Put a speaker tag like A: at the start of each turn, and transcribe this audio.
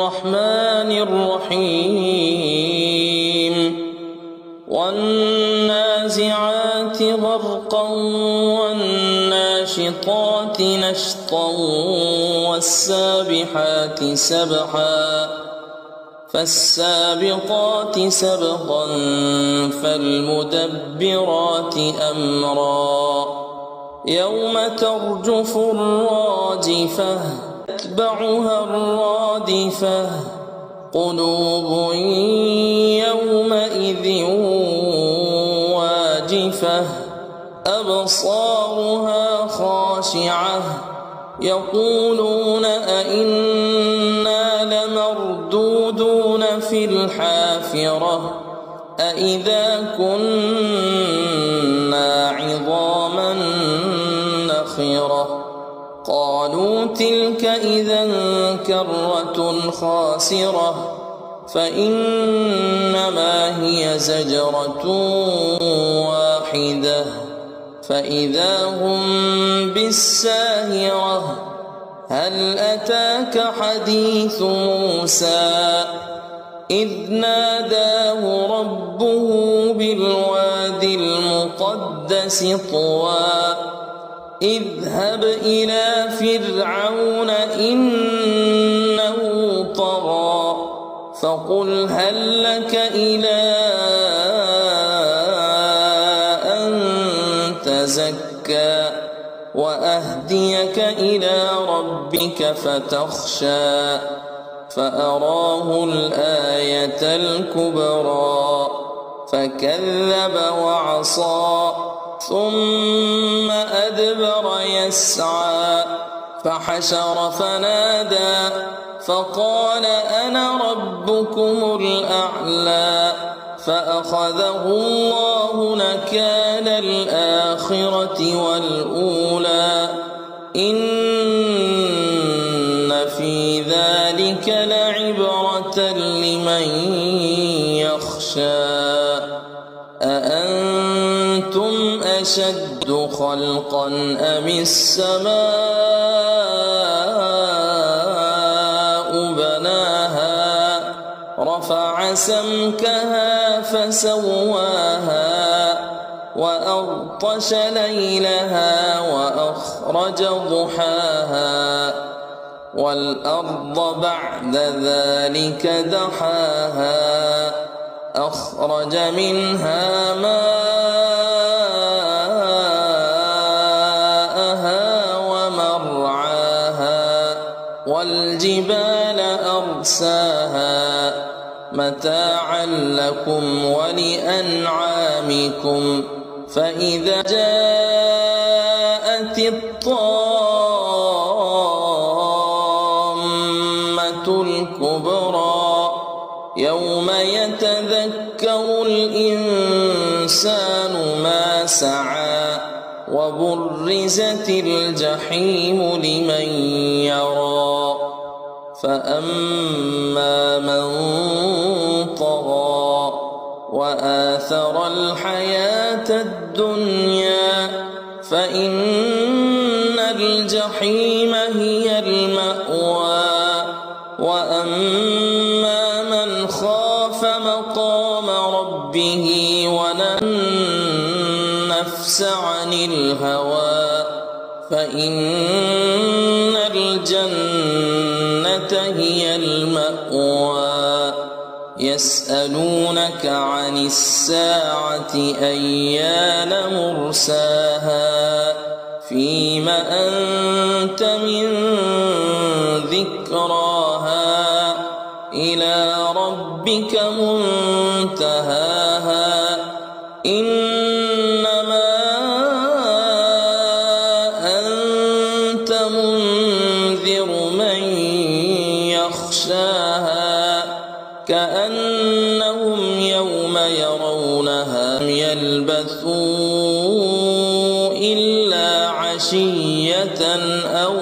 A: الرحمن الرحيم والنازعات غرقا والناشطات نشطا والسابحات سبحا فالسابقات سبقا فالمدبرات أمرا يوم ترجف الراجفة تتبعها الرادفة قلوب يومئذ واجفة أبصارها خاشعة يقولون أئنا لمردودون في الحافرة أئذا كنا عظاما نخرة قالوا تلك إذا كرة خاسرة فإنما هي زجرة واحدة فإذا هم بالساهرة هل أتاك حديث موسى إذ ناداه ربه بالوادي المقدس طوى اذهب إلى فرعون إنه طغى فقل هل لك إلى أن تزكى وأهديك إلى ربك فتخشى فأراه الآية الكبرى فكذب وعصى ثم أدبر يسعى فحشر فنادى فقال أنا ربكم الأعلى فأخذه الله نكال الآخرة والأولى إن في ذلك لعبرة لمن يخشى أأنتم أشد خلقا أم السماء بناها رفع سمكها فسواها وأغطش ليلها وأخرج ضحاها والأرض بعد ذلك دحاها أخرج منها ماءها ومرعاها والجبال أرساها متاعا لكم ولأنعامكم فإذا جاءت الطامة الكبرى يوم يتذكر الإنسان ما سعى وبرزت الجحيم لمن يرى فأما من طغى وآثر الحياة الدنيا فإن الجحيم هي المأوى وأما من خاف مقام ربه ونهى النفس عن الهوى فإن الجنة هي المأوى يسألونك عن الساعة أيان مرساها فيم أنت من ذكراها إلى ربك منتهاها إنما أنت منذر من يخشاها كأنهم يوم يرونها يلبثوا إلا عشية أو